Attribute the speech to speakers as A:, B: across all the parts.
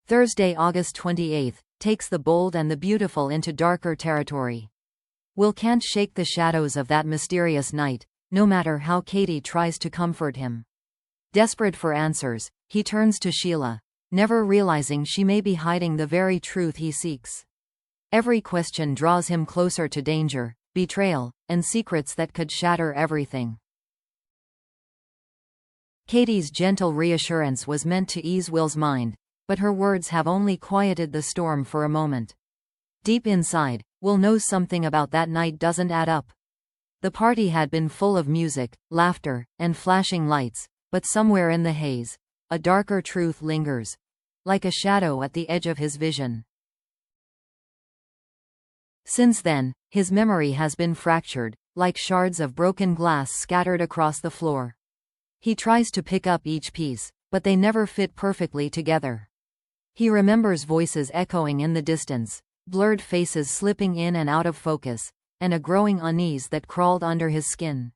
A: Thursday, August 28th, takes the bold and the beautiful into darker territory. Will can't shake the shadows of that mysterious night, no matter how Katie tries to comfort him. Desperate for answers, he turns to Sheila, never realizing she may be hiding the very truth he seeks. Every question draws him closer to danger, betrayal, and secrets that could shatter everything. Katie's gentle reassurance was meant to ease Will's mind, but her words have only quieted the storm for a moment. Deep inside, Will knows something about that night doesn't add up. The party had been full of music, laughter, and flashing lights, but somewhere in the haze, a darker truth lingers, like a shadow at the edge of his vision. Since then, his memory has been fractured, like shards of broken glass scattered across the floor. He tries to pick up each piece, but they never fit perfectly together. He remembers voices echoing in the distance, blurred faces slipping in and out of focus, and a growing unease that crawled under his skin.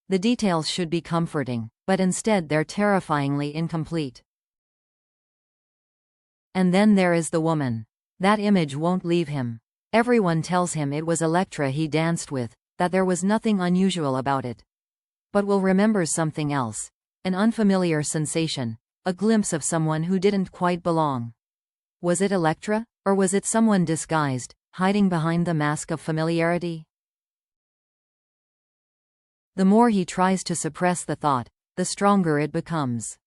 A: The details should be comforting, but instead they're terrifyingly incomplete. And then there is the woman. That image won't leave him. Everyone tells him it was Electra he danced with, that there was nothing unusual about it. But Will remembers something else. An unfamiliar sensation, a glimpse of someone who didn't quite belong. Was it Electra, or was it someone disguised, hiding behind the mask of familiarity? The more he tries to suppress the thought, the stronger it becomes.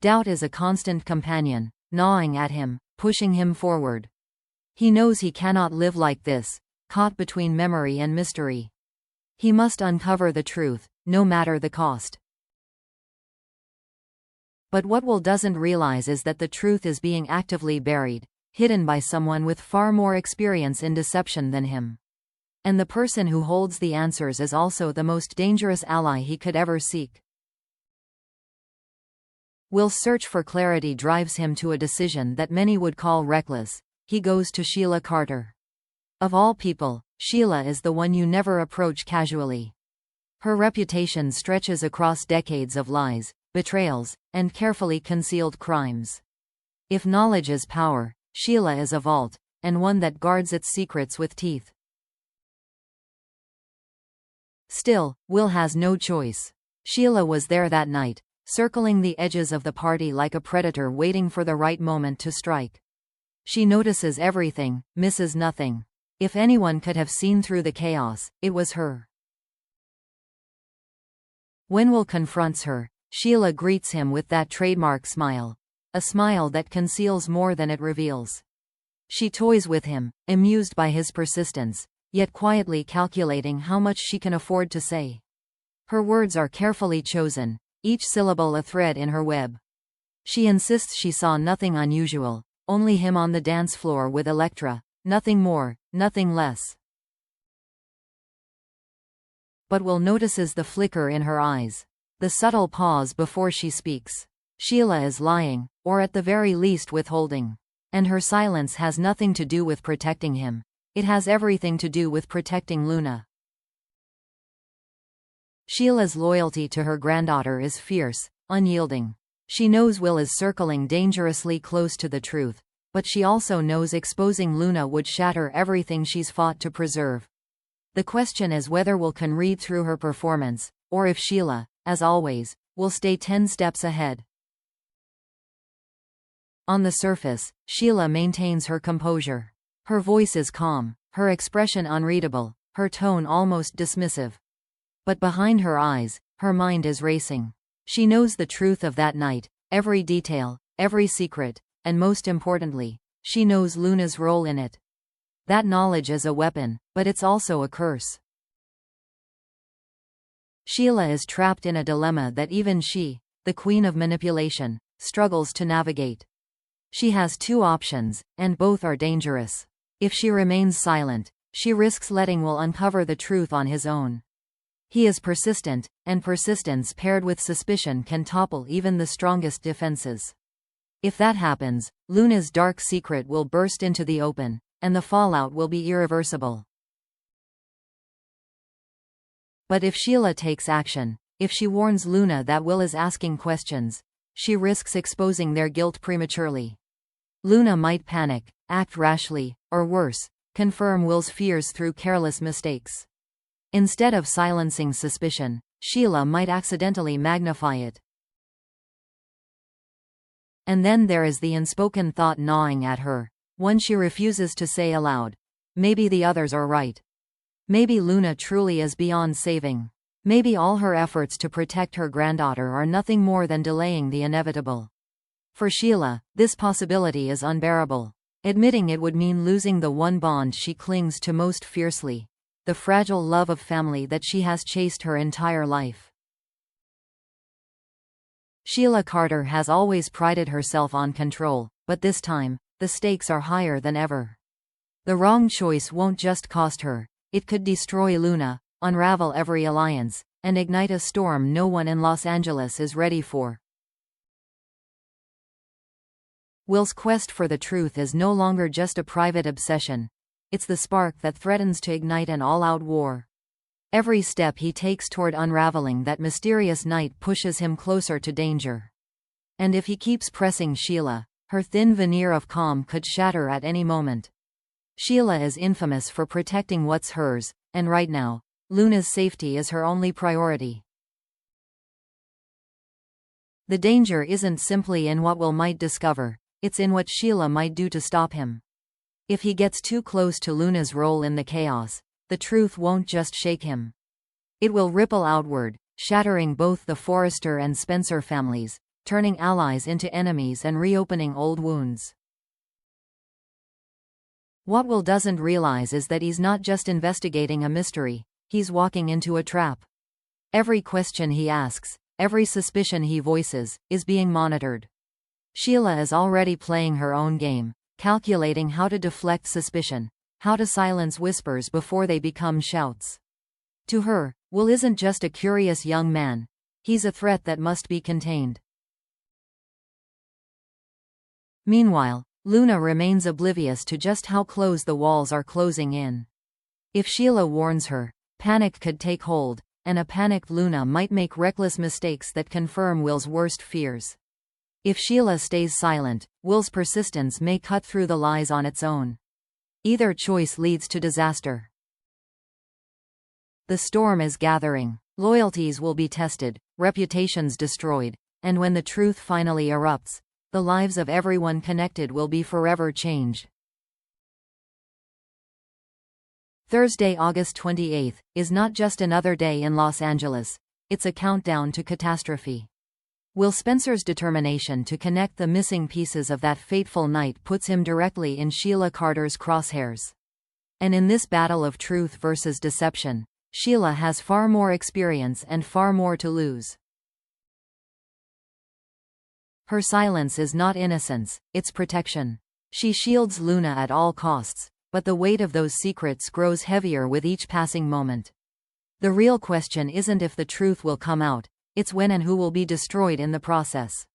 A: Doubt is a constant companion, gnawing at him, pushing him forward. He knows he cannot live like this, caught between memory and mystery. He must uncover the truth, no matter the cost. But what Will doesn't realize is that the truth is being actively buried, hidden by someone with far more experience in deception than him. And the person who holds the answers is also the most dangerous ally he could ever seek. Will's search for clarity drives him to a decision that many would call reckless. He goes to Sheila Carter. Of all people, Sheila is the one you never approach casually. Her reputation stretches across decades of lies, betrayals, and carefully concealed crimes. If knowledge is power, Sheila is a vault, and one that guards its secrets with teeth. Still, Will has no choice. Sheila was there that night, circling the edges of the party like a predator waiting for the right moment to strike. She notices everything, misses nothing. If anyone could have seen through the chaos, it was her. When Will confronts her, Sheila greets him with that trademark smile. A smile that conceals more than it reveals. She toys with him, amused by his persistence, yet quietly calculating how much she can afford to say. Her words are carefully chosen, each syllable a thread in her web. She insists she saw nothing unusual, only him on the dance floor with Electra, nothing more, nothing less. But Will notices the flicker in her eyes, the subtle pause before she speaks. Sheila is lying, or at the very least withholding. And her silence has nothing to do with protecting him. It has everything to do with protecting Luna. Sheila's loyalty to her granddaughter is fierce, unyielding. She knows Will is circling dangerously close to the truth, but she also knows exposing Luna would shatter everything she's fought to preserve. The question is whether Will can read through her performance, or if Sheila, as always, will stay 10 steps ahead. On the surface, Sheila maintains her composure. Her voice is calm, her expression unreadable, her tone almost dismissive. But behind her eyes, her mind is racing. She knows the truth of that night, every detail, every secret, and most importantly, she knows Luna's role in it. That knowledge is a weapon, but it's also a curse. Sheila is trapped in a dilemma that even she, the queen of manipulation, struggles to navigate. She has two options, and both are dangerous. If she remains silent, she risks letting Will uncover the truth on his own. He is persistent, and persistence paired with suspicion can topple even the strongest defenses. If that happens, Luna's dark secret will burst into the open, and the fallout will be irreversible. But if Sheila takes action, if she warns Luna that Will is asking questions, she risks exposing their guilt prematurely. Luna might panic, act rashly, or worse, confirm Will's fears through careless mistakes. Instead of silencing suspicion, Sheila might accidentally magnify it. And then there is the unspoken thought gnawing at her, one she refuses to say aloud. Maybe the others are right. Maybe Luna truly is beyond saving. Maybe all her efforts to protect her granddaughter are nothing more than delaying the inevitable. For Sheila, this possibility is unbearable. Admitting it would mean losing the one bond she clings to most fiercely, the fragile love of family that she has chased her entire life. Sheila Carter has always prided herself on control, but this time, the stakes are higher than ever. The wrong choice won't just cost her, it could destroy Luna, unravel every alliance, and ignite a storm no one in Los Angeles is ready for. Will's quest for the truth is no longer just a private obsession. It's the spark that threatens to ignite an all-out war. Every step he takes toward unraveling that mysterious night pushes him closer to danger. And if he keeps pressing Sheila, her thin veneer of calm could shatter at any moment. Sheila is infamous for protecting what's hers, and right now, Luna's safety is her only priority. The danger isn't simply in what Will might discover, it's in what Sheila might do to stop him. If he gets too close to Luna's role in the chaos, the truth won't just shake him. It will ripple outward, shattering both the Forrester and Spencer families, turning allies into enemies and reopening old wounds. What Will doesn't realize is that he's not just investigating a mystery, he's walking into a trap. Every question he asks, every suspicion he voices, is being monitored. Sheila is already playing her own game, calculating how to deflect suspicion, how to silence whispers before they become shouts. To her, Will isn't just a curious young man. He's a threat that must be contained. Meanwhile, Luna remains oblivious to just how close the walls are closing in. If Sheila warns her, panic could take hold, and a panicked Luna might make reckless mistakes that confirm Will's worst fears. If Sheila stays silent, Will's persistence may cut through the lies on its own. Either choice leads to disaster. The storm is gathering. Loyalties will be tested, reputations destroyed, and when the truth finally erupts, the lives of everyone connected will be forever changed. Thursday, August 28th, is not just another day in Los Angeles, it's a countdown to catastrophe. Will Spencer's determination to connect the missing pieces of that fateful night puts him directly in Sheila Carter's crosshairs. And in this battle of truth versus deception, Sheila has far more experience and far more to lose. Her silence is not innocence, it's protection. She shields Luna at all costs, but the weight of those secrets grows heavier with each passing moment. The real question isn't if the truth will come out, it's when and who will be destroyed in the process.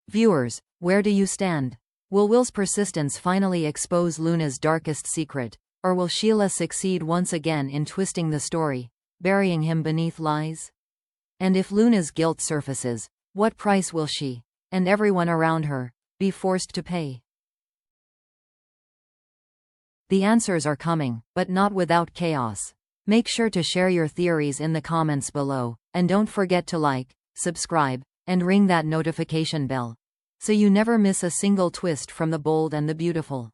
A: Viewers, where do you stand? Will Will's persistence finally expose Luna's darkest secret, or will Sheila succeed once again in twisting the story, burying him beneath lies? And if Luna's guilt surfaces, what price will she, and everyone around her, be forced to pay? The answers are coming, but not without chaos. Make sure to share your theories in the comments below, and don't forget to like, subscribe, and ring that notification bell, so you never miss a single twist from the bold and the beautiful.